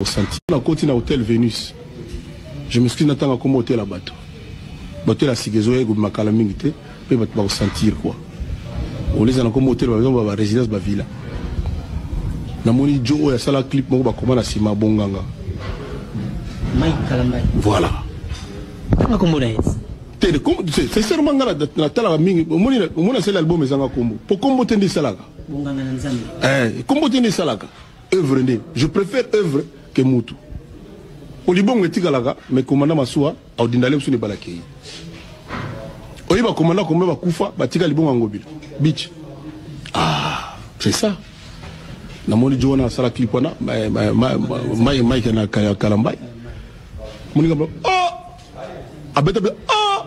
On continue à l'hôtel Vénus. Je me suis dit, n'attends comment hôtel à bateau. Bateau la Sigezo et Makala Mingite, puis va ressentir quoi. On les a comme hôtel, par exemple, à la résidence de la villa. Namoni Joe, il y a ça la clip, moi, comment la Sima Bonganga. Mike Kalambay. Voilà. C'est seulement la tala mingi. On a l'album et Zanga Kombo. Pour combo tendi salaga. Combo tendi salaga. Œuvre né. Je préfère œuvre que Moutou. Au Liban, on tigalaga, mais commandant Massoua, au Dindalem Souni Balakei. Au Liban, commandant comme va Koufa, Batiga Libon Angobil. Beach. Ah, c'est ça. Namoni Joana Sala Klipana, Mike na Kalambay. Monika oh! Abetable oh!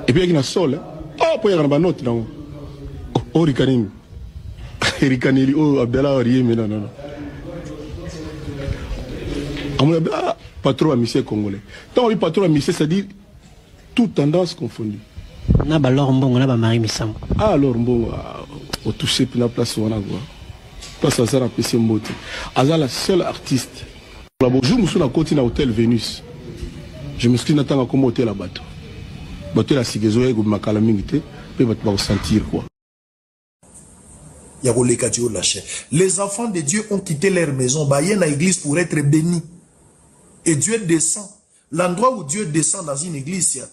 Et puis il y a une sol. Oh, pour y avoir une note là. Oh, Rikaning. Rikanili, oh, Abdallah Orié, mais non. Pas trop à Missé congolais. Tant on dit pas trop à Missé, c'est-à-dire toute tendance confondue. On a alors on a Marie Missam. Ah, alors bon, au toucher pour la place où on a quoi. Place à ça, la PC Mbote. Aza la seule artiste. Je me suis à côté hôtel Vénus. Je me suis dit, n'attends comment hôtel à bateau. Bateau la Sigezo et Makala Mingite, puis va ressentir quoi. Les enfants de Dieu ont quitté leur maison, baillé dans l'église pour être bénis. Et Dieu descend. L'endroit où Dieu descend dans une église,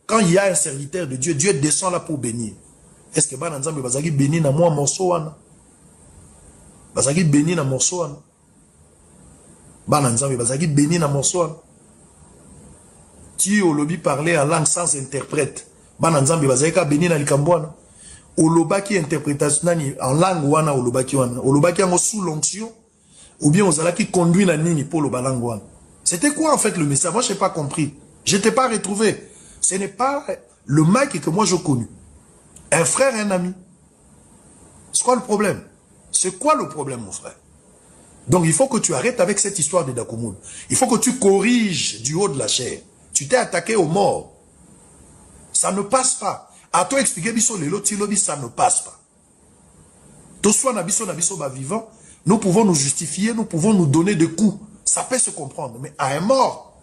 quand il y a un serviteur de Dieu, Dieu descend là pour bénir. Est-ce que Bananzambe Bazagi béni na moi morceau Bazagi béni na morceau Bananzambe Bazagi béni na morceau Tu au lobby parler en langue sans interprète. Bananzambe Bazagi béni na likambwana. Olobaki interprétation en langue wana olobaki wana. Olobaki en sous l'onction ou bien ozalaki conduit na nini pour le langue wana. C'était quoi en fait le message? Moi je n'ai pas compris. Je t'ai pas retrouvé. Ce n'est pas le Mike que moi je connais. Un frère, un ami. C'est quoi le problème? C'est quoi le problème, mon frère? Donc, il faut que tu arrêtes avec cette histoire de Dakumoun. Il faut que tu corriges du haut de la chair. Tu t'es attaqué aux morts. Ça ne passe pas. À toi expliquer, ça ne passe pas. Tout soit nabiso vivant, nous pouvons nous justifier, nous pouvons nous donner des coups. Ça peut se comprendre. Mais à un mort,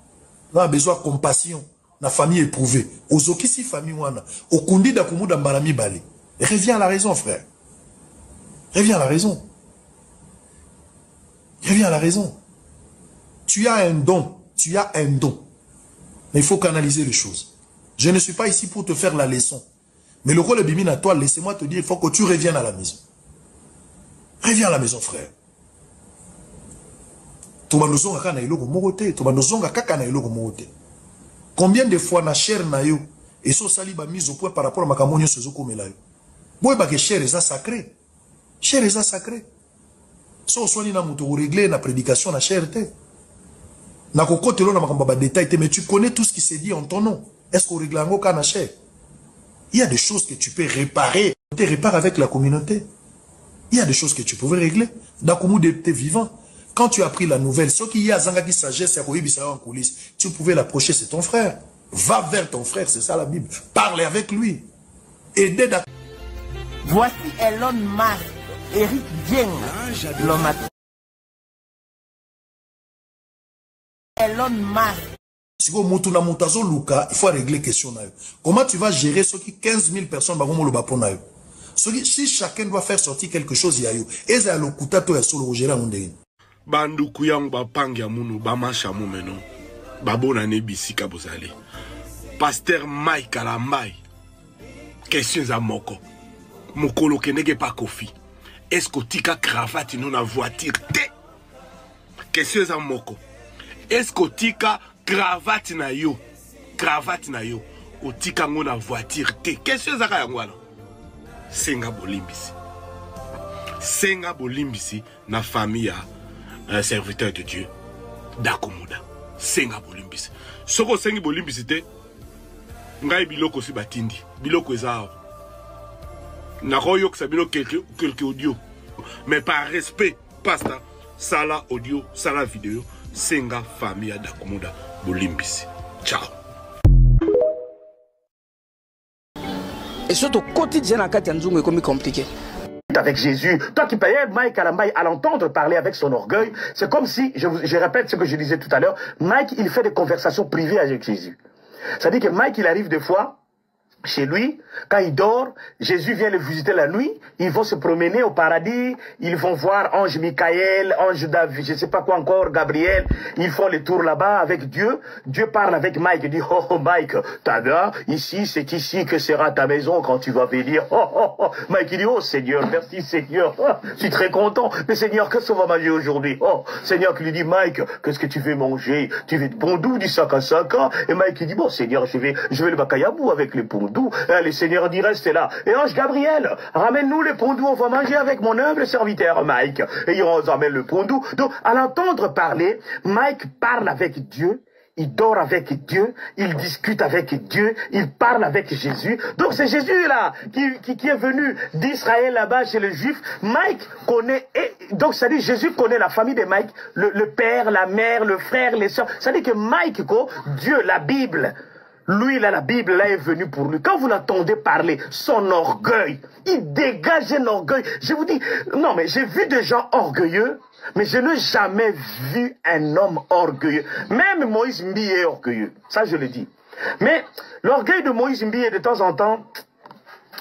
on a besoin de compassion. La famille éprouvée. Ozokisi famille wana. Okundi Dakumu d'Ambalami Bali. Reviens à la raison, frère. Reviens à la raison. Reviens à la raison. Tu as un don. Tu as un don. Mais il faut canaliser les choses. Je ne suis pas ici pour te faire la leçon. Mais le rôle de Bimine à toi, laissez-moi te dire, il faut que tu reviennes à la maison. Reviens à la maison, frère. Tobanozonga kana iloko morote. Tobanozonga kaka na iloko morote. Combien de fois na chair na yo et so sali ba mise au point par rapport à makamonyo sozo komela yo. Boy ba que chair est sacré. Chair est sacré. So soani na muto régler na prédication na chair te. Na kokote lo na makamba ba détail te mais tu connais tout ce qui s'est dit en ton nom. Est-ce qu'on règle en na chair? Il y a des choses que tu peux réparer. Tu répares avec la communauté. Il y a des choses que tu pouvais régler. Dakumu de tes vivants. Quand tu as pris la nouvelle, ce qui y a Zangaki sagesse en coulisses, tu pouvais l'approcher, c'est ton frère. Va vers ton frère, c'est ça la Bible. Parlez avec lui. Aidez. Voici Elon Musk, Eric Dieng, l'homme. Elon Musk. Si vous moutuna moutazo Luka, il faut régler question na yo. Comment tu vas gérer ceux qui 15 000 personnes bagomo le bapon na yo? Si chacun doit faire sortir quelque chose, il y a eu. Et ça le koutato ya solo gérer à mondé. Bandu kuyang ba pangya munu ba mashamu meno babona ne bisika bozali Pasteur Mike Kalambay question za moko mukolo kenege pa kofi est-ce que tika cravate nous na voiture te question za moko est-ce que tika cravate na yo otika ngo na voiture te question za ka ngwana senga bolimbisi na famille un serviteur de Dieu Dakumuda senga bolimbisi soko sengi bolimbisi te ngai biloko si batindi biloko ezao na royo que sabino quelque audio mais par respect pasta sala audio sala vidéo senga famille Dakumuda bolimbisi ciao. Et surtout quotidien à Katia Nzungu est comme compliqué. avec Jésus. Toi qui payais Mike Kalambaye à l'entendre parler avec son orgueil, c'est comme si, je répète ce que je disais tout à l'heure, Mike, il fait des conversations privées avec Jésus. C'est-à-dire que Mike, il arrive des fois chez lui, quand il dort, Jésus vient le visiter la nuit, ils vont se promener au paradis, ils vont voir ange Michael, ange David, je ne sais pas quoi encore, Gabriel, ils font le tour là-bas avec Dieu. Dieu parle avec Mike, il dit, oh Mike, t'as bien, ici, c'est ici que sera ta maison quand tu vas venir. Oh. Mike, il dit, oh Seigneur, merci Seigneur, je suis très content, mais Seigneur, qu'est-ce qu'on va manger aujourd'hui? Oh, Seigneur qui lui dit, Mike, qu'est-ce que tu veux manger? Tu veux de pondou, du sac à sac, et Mike, il dit, bon Seigneur, je vais le bakayabou avec les pondous. Le Seigneur dit reste là. Et ange Gabriel, ramène-nous le pondou, on va manger avec mon humble serviteur Mike. Et on ramène le pondou. Donc, à l'entendre parler, Mike parle avec Dieu. Il dort avec Dieu, il discute avec Dieu, il parle avec Jésus. Donc c'est Jésus là qui est venu d'Israël là-bas chez les Juifs. Mike connaît, donc ça dit Jésus connaît la famille de Mike, le père, la mère, le frère, les soeurs. Ça dit que Mike, Dieu, la Bible, lui, là, la Bible, là, est venue pour lui. Quand vous l'entendez parler, son orgueil, il dégage un orgueil. Je vous dis, non, mais j'ai vu des gens orgueilleux, mais je n'ai jamais vu un homme orgueilleux. Même Moïse Mbi est orgueilleux. Ça, je le dis. Mais l'orgueil de Moïse Mbi est de temps en temps,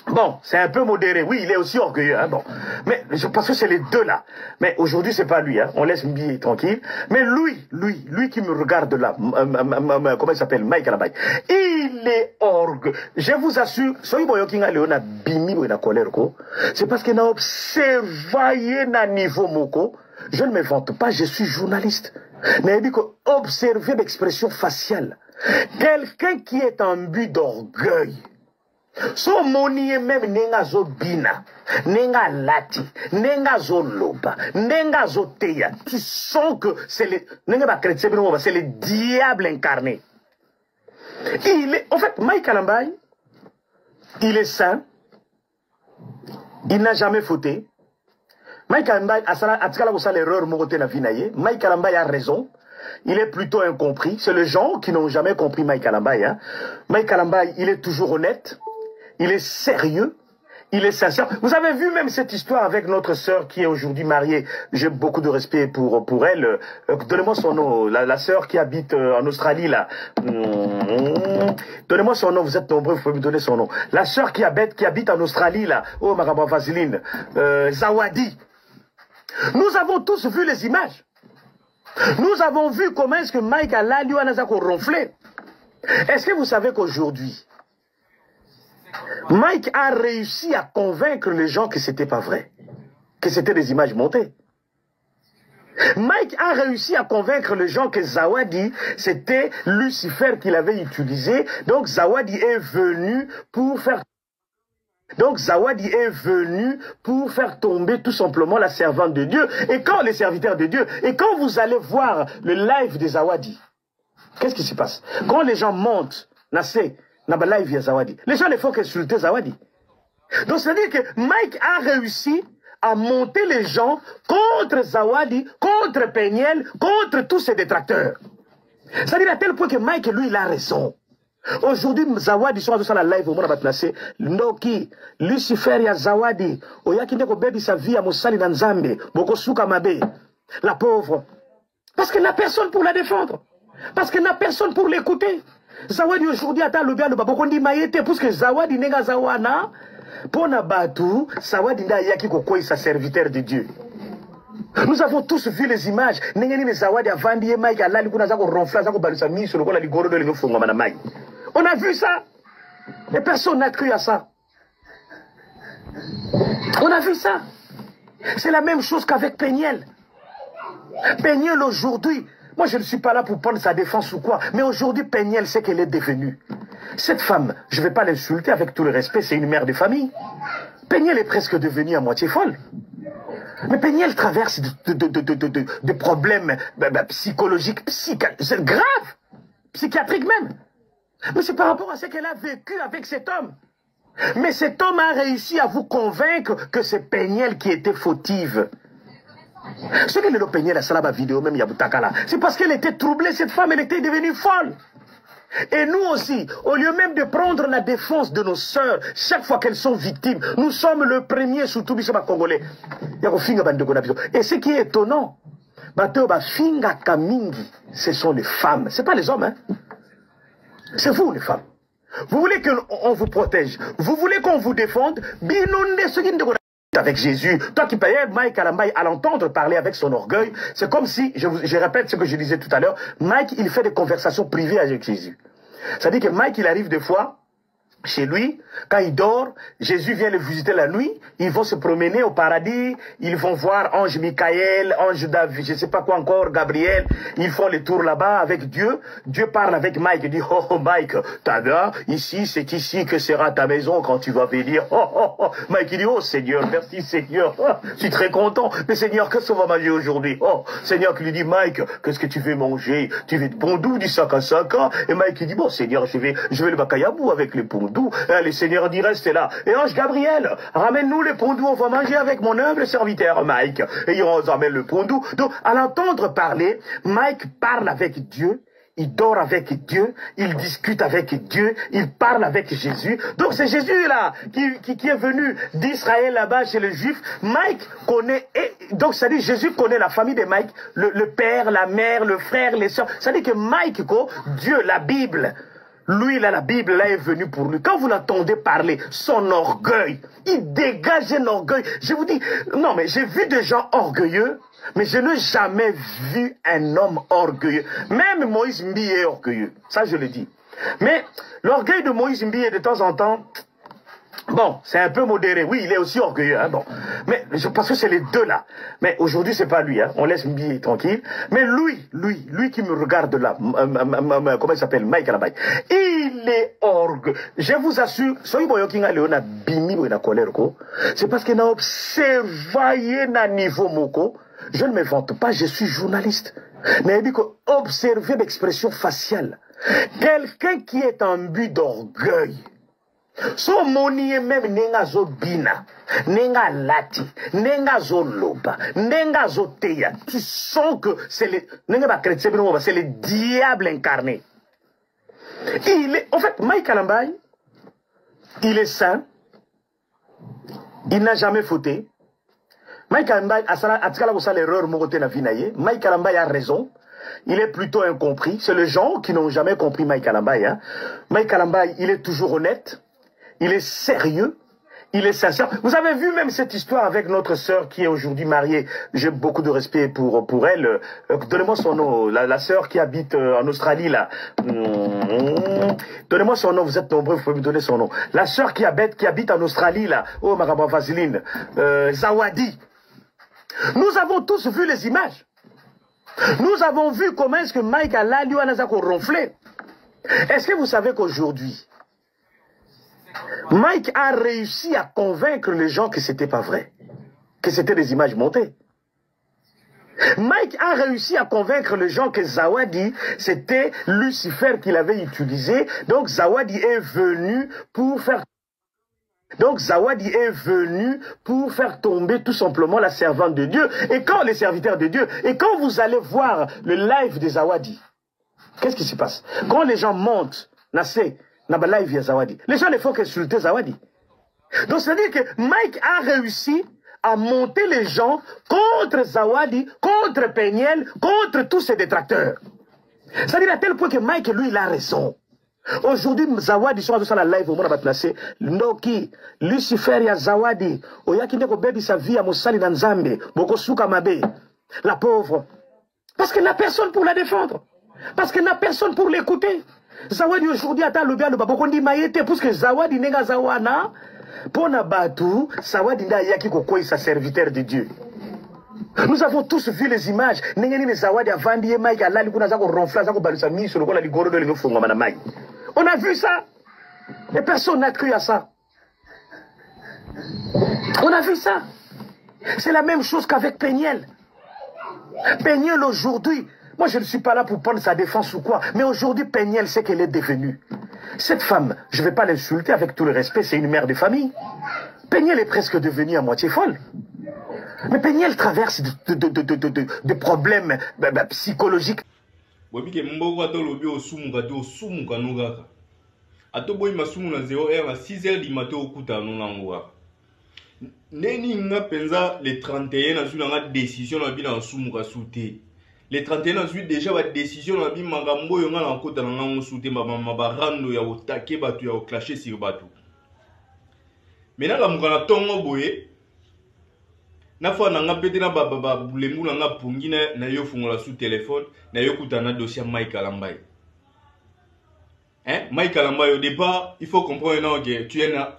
bon, c'est un peu modéré. Oui, il est aussi orgueilleux, hein, bon. Mais parce que c'est les deux là. Mais aujourd'hui, c'est pas lui, hein. On laisse Mbi tranquille. Mais lui qui me regarde là, comment il s'appelle, Mike Kalambaye, il est orgueilleux. Je vous assure, soyez boyokinga leona bimi ou na colère ko. C'est parce qu'il a observé na niveau moko. Je ne me vante pas, je suis journaliste. Mais il dit que observer l'expression faciale. Quelqu'un qui est en but d'orgueil. So moni même nenga zo bina, nenga lati, nenga zo loba, nenga zo teya. Tu sens que c'est le nenga ba chrétien c'est le diable incarné. En fait, Mike Kalambaye, il est saint, il n'a jamais fauté. Mike Kalambaye a l'erreur mogote na vinaye. Mike Kalambaye a raison. Il est plutôt incompris. C'est les gens qui n'ont jamais compris Mike Kalambaye. Hein. Mike Kalambaye, il est toujours honnête. Il est sérieux. Il est sincère. Vous avez vu même cette histoire avec notre sœur qui est aujourd'hui mariée. J'ai beaucoup de respect pour elle. Donnez-moi son nom. La sœur qui habite en Australie, là. Donnez-moi son nom. Vous êtes nombreux, vous pouvez me donner son nom. La sœur qui habite en Australie, là. Oh, Maraba Vaseline. Zawadi. Nous avons tous vu les images. Nous avons vu comment est-ce que Mike Allah lui a ronflé. Est-ce que vous savez qu'aujourd'hui, Mike a réussi à convaincre les gens que c'était pas vrai, que c'était des images montées. Mike a réussi à convaincre les gens que Zawadi, c'était Lucifer qu'il avait utilisé. Donc Zawadi est venu pour faire... Donc Zawadi est venu pour faire tomber tout simplement la servante de Dieu. Et quand les serviteurs de Dieu, et quand vous allez voir le live de Zawadi, qu'est-ce qui se passe? Quand les gens montent, live Zawadi, les gens ne font qu'insulter Zawadi. Donc c'est-à-dire que Mike a réussi à monter les gens contre Zawadi, contre Peniel, contre tous ses détracteurs. C'est-à-dire à tel point que Mike, lui, il a raison. Aujourd'hui, Zawadi, sur la live, au monde va placer, Noki, Lucifer ya Zawadi, Oyaki ndeko bebi sa vie à Moussali dans Nzambe, Boko Souka Mabe, la pauvre. Parce qu'elle n'a personne pour la défendre. Parce qu'elle n'a personne pour l'écouter. Zawadi aujourd'hui, attends le bien, le babokondi maïete, parce que Zawadi nega Zawana, Pona Batu, Zawadi n'a yaki kokoi sa serviteur de Dieu. Nous avons tous vu les images. Nengeni Zawadi a vendu Mike à l'Alikuna Zako ronfla, Zako Balusa mis sur le col à l'Igoro de l'Infofonga Manamai. On a vu ça. Et personne n'a cru à ça. On a vu ça. C'est la même chose qu'avec Peniel. Peniel aujourd'hui, moi je ne suis pas là pour prendre sa défense ou quoi, mais aujourd'hui Peniel sait qu'elle est devenue. Cette femme, je ne vais pas l'insulter avec tout le respect, c'est une mère de famille. Peniel est presque devenue à moitié folle. Mais Peniel traverse des problèmes psychologiques, c'est grave, psychiatriques même. Mais c'est par rapport à ce qu'elle a vécu avec cet homme. Mais cet homme a réussi à vous convaincre que c'est Peniel qui était fautive. Ce que le Peniel a salaba vidéo même Yabutakala, c'est parce qu'elle était troublée, cette femme, elle était devenue folle. Et nous aussi, au lieu même de prendre la défense de nos sœurs, chaque fois qu'elles sont victimes, nous sommes le premier, surtout les Congolais. Et ce qui est étonnant, ce sont les femmes. Ce n'est pas les hommes, hein. C'est vous les femmes. Vous voulez qu'on vous protège. Vous voulez qu'on vous défende. Avec Jésus. Toi qui payais Mike Kalambay à l'entendre parler avec son orgueil, c'est comme si, je répète ce que je disais tout à l'heure, Mike, il fait des conversations privées avec Jésus. C'est-à-dire que Mike, il arrive des fois chez lui, quand il dort, Jésus vient le visiter la nuit, ils vont se promener au paradis, ils vont voir ange Michael, ange David, je ne sais pas quoi encore, Gabriel, ils font le tour là-bas avec Dieu. Dieu parle avec Mike, il dit, oh Mike, t'as vu, ici, c'est ici que sera ta maison quand tu vas venir. Oh. Mike, il dit, oh Seigneur, merci Seigneur, je suis très content, mais Seigneur, qu'est-ce qu'on va manger aujourd'hui? Oh, Seigneur qui lui dit, Mike, qu'est-ce que tu veux manger? Tu veux de pondou, du sac à sac, et Mike il dit, bon Seigneur, je vais le bakayabou avec les pondous. Le Seigneur dit reste là. Et ange Gabriel, ramène-nous les pondous, on va manger avec mon humble serviteur Mike. Et ils ramènent le pondou. Donc à l'entendre parler, Mike parle avec Dieu. Il dort avec Dieu, il discute avec Dieu, il parle avec Jésus. Donc c'est Jésus là qui est venu d'Israël là-bas chez les Juifs. Mike connaît, donc ça dit Jésus connaît la famille de Mike, le père, la mère, le frère, les soeurs. Ça dit que Mike, Dieu, la Bible, lui, là, la Bible, là, est venue pour lui. Quand vous l'entendez parler, son orgueil, il dégage un orgueil. Je vous dis, non, mais j'ai vu des gens orgueilleux, mais je n'ai jamais vu un homme orgueilleux. Même Moïse Mbi est orgueilleux. Ça, je le dis. Mais l'orgueil de Moïse Mbi, de temps en temps, bon, c'est un peu modéré. Oui, il est aussi orgueilleux, hein, bon. Mais je pense que c'est les deux là. Mais aujourd'hui, c'est pas lui, hein. On laisse Mbi tranquille. Mais lui qui me regarde là, comment il s'appelle, Mike Kalambay, il est orgueilleux. Je vous assure, c'est parce qu'il a observé na niveau moko. Je ne me vante pas, je suis journaliste. Mais il dit que observer l'expression faciale. Quelqu'un qui est en but d'orgueil. So moni même nenga zo bina, nenga lati, nenga zo loba, nenga zo teya. Tu sens que c'est le, c'est le diable incarné. En fait, Mike Kalambay, il est saint, il n'a jamais fauté. Mike Kalambay a l'erreur Mike Kalambay a raison. Il est plutôt incompris. C'est les gens qui n'ont jamais compris Mike Kalambay. Hein. Mike Kalambay, il est toujours honnête. Il est sérieux. Il est sincère. Vous avez vu même cette histoire avec notre sœur qui est aujourd'hui mariée. J'ai beaucoup de respect pour elle. Donnez-moi son nom. La sœur qui habite en Australie là. Donnez-moi son nom. Vous êtes nombreux, vous pouvez me donner son nom. La sœur qui habite en Australie là. Oh Maraba Vaseline. Zawadi. Nous avons tous vu les images. Nous avons vu comment est-ce que Mike a lui a ronflé. Est-ce que vous savez qu'aujourd'hui, Mike a réussi à convaincre les gens que c'était pas vrai, que c'était des images montées. Mike a réussi à convaincre les gens que Zawadi, c'était Lucifer qu'il avait utilisé. Donc Zawadi est venu pour faire... Donc Zawadi est venu pour faire tomber tout simplement la servante de Dieu. Et quand les serviteurs de Dieu, et quand vous allez voir le live de Zawadi, qu'est-ce qui se passe? Quand les gens montent, live Zawadi, les gens ne font qu'insulter Zawadi. Donc c'est-à-dire que Mike a réussi à monter les gens contre Zawadi, contre Peniel, contre tous ses détracteurs. C'est-à-dire à tel point que Mike, lui, il a raison. Aujourd'hui, Zawadi, sur la live, au monde va placer, Noki, Lucifer ya Zawadi, Oyaki ndeko bebi sa vie à Moussali Nanzambe, Boko Souka Mabe, la pauvre. Parce qu'elle n'a personne pour la défendre. Parce qu'elle n'a personne pour l'écouter. Zawadi aujourd'hui, attends le bien, le babokondi maïete, parce que Zawadi nega Zawana, Pona Batu, Zawadi nda yaki kokoi sa serviteur de Dieu. Nous avons tous vu les images. Nengeni les Zawadi avandi Mike alali kuna zako ronfla zako balusa miso lokola ligoro de lefunga mana Mike. On a vu ça. Et personne n'a cru à ça. On a vu ça. C'est la même chose qu'avec Peniel. Peniel aujourd'hui, moi je ne suis pas là pour prendre sa défense ou quoi, mais aujourd'hui Peniel sait qu'elle est devenue. Cette femme, je ne vais pas l'insulter avec tout le respect, c'est une mère de famille. Peniel est presque devenue à moitié folle. Mais Peniel traverse de problèmes psychologiques. bobike mboko ato lobi osumuka to osumuka no kaka ato boyi masumu na 0h na 6h du matin okuta no nango kaka neni nga penza le 31 na zwi nga décision na bina osumuka sute le 31 na zwi déjà ba décision na bi makambo yo nga na kota na ngango sute ba rando ya otake batu ya oclasher sur batu mena la mukana tongo boye na fois na nga pete na ba bulembu na nga pungi na yo fungola sous téléphone na yo kutana dossier Mike Kalambai. Hein? Mike Kalambai au départ, il faut comprendre non que tu es na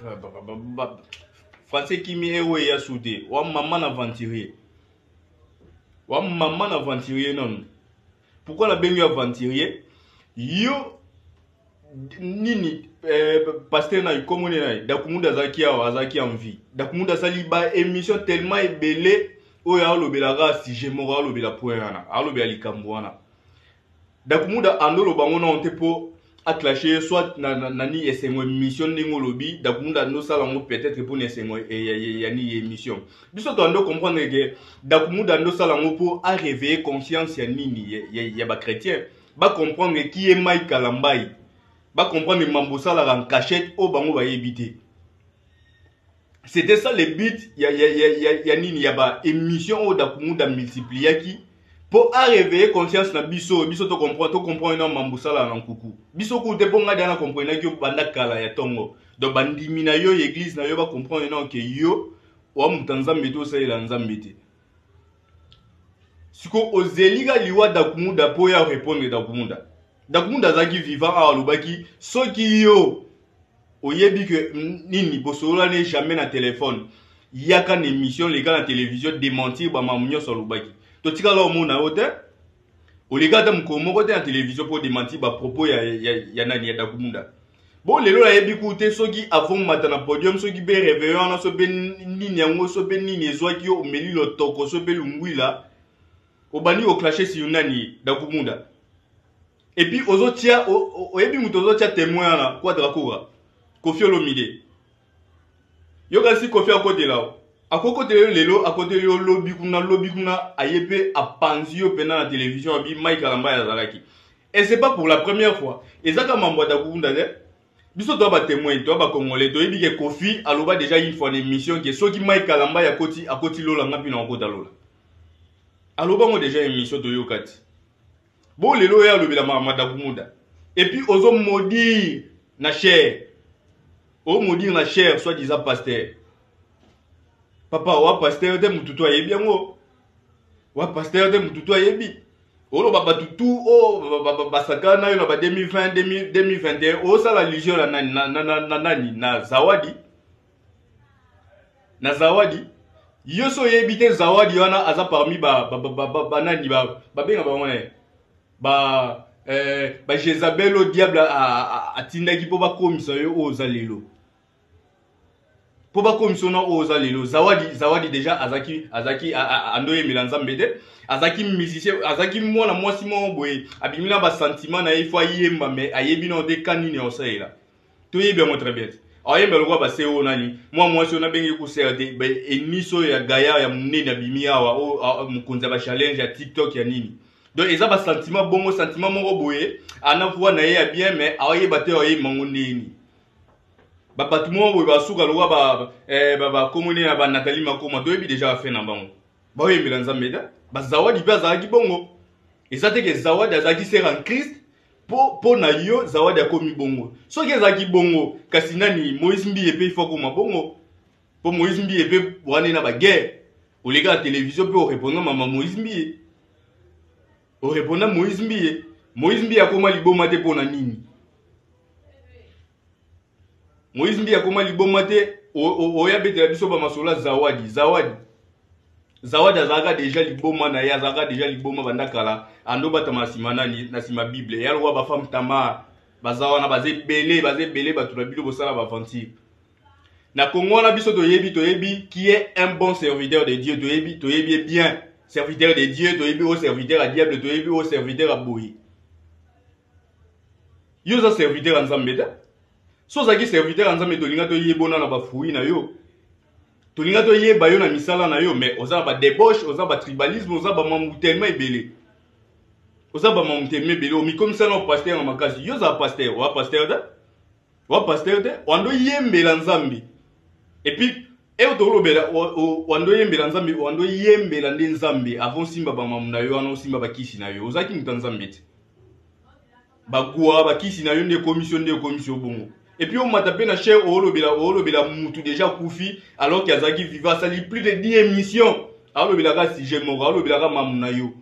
français qui mi ewe ya souté. Wa maman aventurier. Wa maman aventurier non. Pourquoi la bengu aventurier? Yo nini pasteur na komone na dakumunda zaki en vie dakumunda saliba émission tellement ebelé oya alobelaka sujet moko alobela point wana alobela likambo wana dakumunda andolo bango na onte po aclasher soit nani esengo émission ndingo lobi dakumunda no sala ngo peut-être pour esengo yani émission biso to ando comprendre que dakumunda no sala ngo pour a réveiller conscience ya nini ya ba chrétien ba comprendre qui est Mike Kalambai ba comprendre mambosa la en cachette au bango va éviter. C'était ça le but ya nini ya ba émission au dakumunda multiplier qui pour réveiller conscience na biso to comprendre non mambosa la en coucou biso ko te ponga dana comprendre que banda kala ya tongo do bandimi na yo église na yo ba comprendre non que yo wa mutanzambe to sa ila nzambete siko ozeliga liwa dakumunda po ya répondre dakumunda dakumunda zaki vivant a lobaki soki yo oyebi que nini bosola ne jamais na téléphone yaka na émission les gars na télévision démentir ba mamunyo so lobaki to tika la omona ote o les gars tam ko moko te na télévision pour démentir ba propos ya nani ya dakumunda bon lelo la yebi koute soki avant mata na podium soki be réveillon na so be nini yango so be nini ezwaki yo meli lo toko so be lungwila obani o clasher si nani dakumunda. Et puis aux autres tia oyebi muto aux autres témoin là Quadra Koura Kofi Olomide yo kasi Kofi à côté là à côté lelo à côté yo lobby kuna ayepe a panzio pena na télévision abi Mike Kalambai azalaki et c'est pas pour la première fois ezaka mambo da kunda de biso to ba témoin to ba congolais to yebi ke Kofi aloba déjà une fois émission que soki Mike Kalambai à côté lola ngapi na kota lola aloba mo déjà émission to yokati. Bon, les loyers le Madakumunda. Et puis, aux hommes maudits, na chair. Aux maudits, na chair, soit disant pasteur. Papa, wa pasteur de mututu ayebi yango. Wa pasteur de mututu ayebi. Olo baba tutu, basaka na yo na ba 2020, 2021. O sa la légion na zawadi. Na zawadi. Yo so yebite zawadi wana aza parmi nani benga ba wana. Ba Jezabel au diable a tindaki po ba komisa yo ozalelo po ba komisa no ozalelo zawadi déjà azaki andoye milanzambe de azaki musicien azaki mwana mwasi mo boye abimila ba sentiment na ifo yemba mais ayebi no de kanini osaela to yebi mo très bien ayemba lokwa ba seo nani mwasi ona bengi ku CRD ba eniso ya gaya ya munene abimi awa mukunza ba challenge ya TikTok ya nini. Donc ils ont un sentiment bon, sentiment mon boye, en avoir naïe bien, mais aïe batté aïe mangondini. Ba bâtiment boye ba souka loa ba commune ba Nathalie Makoma doit déjà fait na bango. Ba oui milanza meda, ba zawadi ba zaki bongo. Et ça te que zawadi azaki sert en Christ pour na yo zawadi akomi bongo. So ke zaki bongo, kasi nani Moïse Mbi epe faut koma bongo. Pour Moïse Mbi epe wane na ba guerre. Ou les gars télévision peut répondre maman Moïse Mbi. O répondant Moïse Mbi akoma liboma te pona nini Moïse Mbi akoma liboma te o ya betela biso ba masola zawadi azaka déjà liboma na ya azaka déjà liboma bandakala ando batama simana ni na sima Bible ya lwa ba femme tama bazawa na bazebele batula bilo bosala ba aventure na Congo na biso to yebi qui est un bon serviteur de Dieu to yebi bien serviteur de Dieu, tu es au serviteur à diable, tu es au serviteur à bouillir. Yo za serviteur ensemble da. So za ki serviteur ensemble to linga to yebona na ba fouille na yo. To linga to yeba yo na misala na yo mais oza ba débauche, oza ba tribalisme, oza ba mambu tellement ebelé. oza ba mamuteme bele omi comme ça na pasteur na makasi yo za pasteur wa pasteur te wando yembela nzambi et puis otolobela wando yembela nzambi wando yembela nde nzambi avant simba ba mamuna yo ana simba ba kisi na yo ozaki muta nzambi te bagua ba kisi na yo nde commission bongo et puis on m'a tapé na cher olobela mutu déjà koufi alors qu'il azaki vivant ça plus de 10 émissions alobela ka sujet moko alobela ka mamuna yo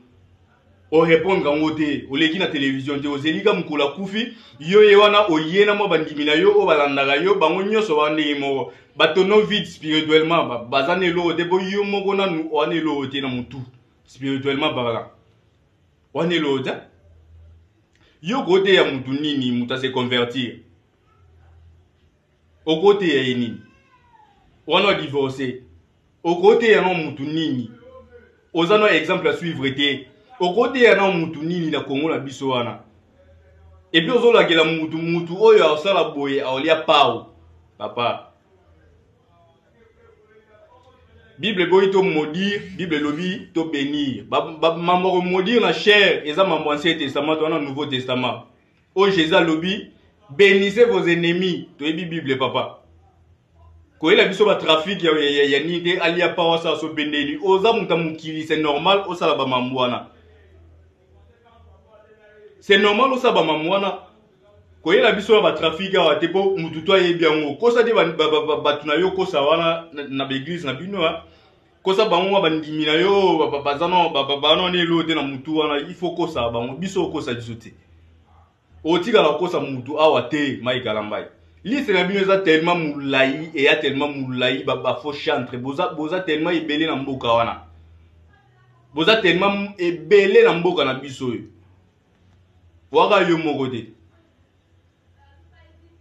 o répondre en côté o leki na télévision te ozelika mukula kufi yo yewana oyena mo bandimi na yo o balandaka yo bango nyoso bande mo batono vite spirituellement bazane lo te bo yo moko na nu wane lo te na mutu spirituellement baba wane lo te yo côté ya mutu nini muta se convertir au côté ya nini wana divorcer au côté ya no mutu nini ozano exemple à suivre te au côté ya na mutu nini na Congo na biso wana et puis ozola ke la mutu oyo asala boye aolia pao papa Bible boy to maudire Bible lobi to bénir mambo maudire na chair eza mambo ancien testament to na nouveau testament o Jésus lobi bénissez vos ennemis to ebi Bible papa ko ela biso ba trafic ya nide alia pao sa so bendeli oza muta mukili c'est normal o sala ba mambo wana. C'est normal au sabama mwana. Ko yela biso ba trafic a te po mututo yebi yango. Ko sa de batuna yo ko sa wana na l'église na bino ha. Ko sa bango bandimi na yo bazano bano ne lote na mutu wana il faut ko sa bango biso ko sa disote. O tika la ko sa mutu awa te mai kalambai. Liste na bino za tellement moulai et ya tellement moulai ba fo chantre boza tellement ebele na mboka wana. Boza tellement ebele na mboka na biso yo. Waka yo moko te.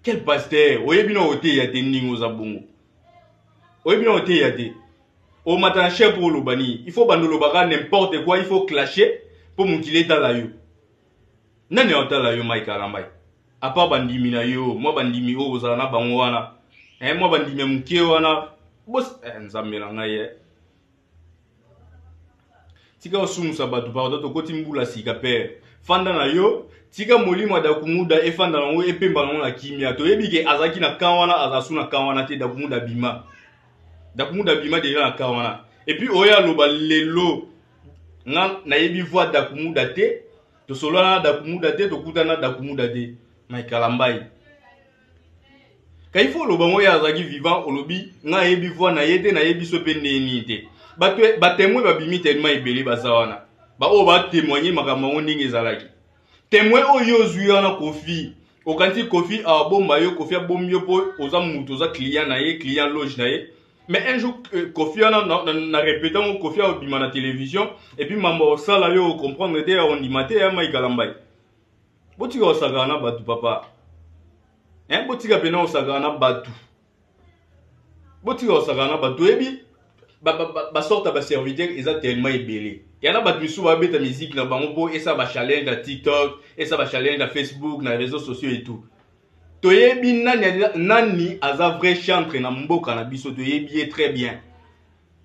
Quel pasteur? Oyebi no ote ya te ningo za bongo. Oyebi no ote ya te. O matana chef pour lobani. Il faut bandolo baka n'importe quoi, il faut clasher pour mukile ta la yo. Nani ota la yo Mike Alambai. A part bandimi na yo, moi bandimi o za na bango wana. Moi bandimi muke wana. Boss nzambe la ngaye. Tika osumu sabatu pardon to koti mbula sika père. Fanda na yo tika molimo da kumuda e fanda na ngo epemba na kimia to yebike azaki na kawana azasu na kawana te da kumuda bima deja na kawana et puis oya loba lelo na yebi voix da kumuda te to solana da kumuda te to kutana da kumuda te mai kalambai kai fo loba moya azaki vivant olobi nga yebi voix na yete na yebi so pende ni te ba témoin ba bimi tellement ebele bazawana ba o ba témoigner makambo ndenge ezalaki témoin oyo zuya na Kofi okanti Kofi a bomba yo Kofi a bomyo po oza mutu oza client na ye client loge na ye mais un jour Kofi na répétant Kofi a bima na télévision et puis mambo sala yo comprendre te on dimate ya mai kalambai botika osagana batu papa botika pena osagana batu botika osagana batu ebi ba sorte ba serviteur eza tellement ebele. Yana bat misu ba beta musique na bango po esa ba challenge na TikTok, esa ba challenge na Facebook, na réseaux sociaux et tout. Toyebi nani aza vrai chantre na mboka na biso toyebi très bien.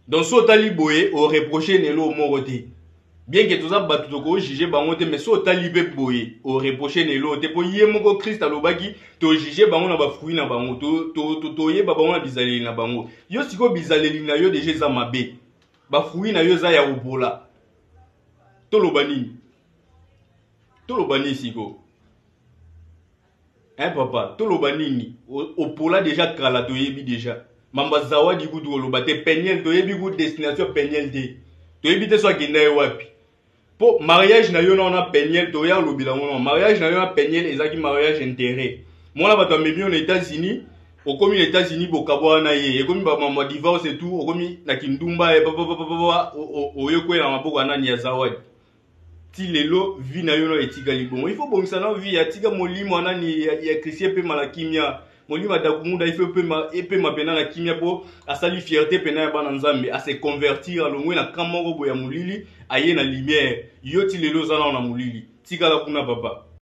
Donc so tali boye o reprocher nelo morote. Bien que tout ça batu to ko juger bango te mais so tali be boye o reprocher nelo te po yemoko Christ alobaki to juger bango na ba fruit na bango to yeba bango na bizaleli na bango. Yo siko bizaleli na yo déjà za mabe. Ba fruit na yo za ya obola. Tolobani siko. Papa, tolobani ni opola déjà kala to yebi déjà. Mamba zawadi kudu olobate penyel to yebi ku destination penyel te. To yebi te so akenda ye wapi. Po mariage na yo na ona penyel to ya lobila ngono. Mariage na yo na penyel ezaki mariage intérêt. Moi la bato amemi aux États-Unis, au commis les États-Unis bokabwa na ye, komi ba mama divorce et tout, au commis na kindumba e papa o yoko na maboko na nya zawadi. Ti lelo vi na yo no etika libongo. Il faut bongisa na vi atika molimo na ni ya Christian pe malakimia. Molimo da kumunda il faut pe ma pena na kimia po asali fierté pena ya bana nzambe a se convertir à longwe na kamoko boya mulili aye na lumière. Yo ti lelo zana na mulili. Tika la kuna papa.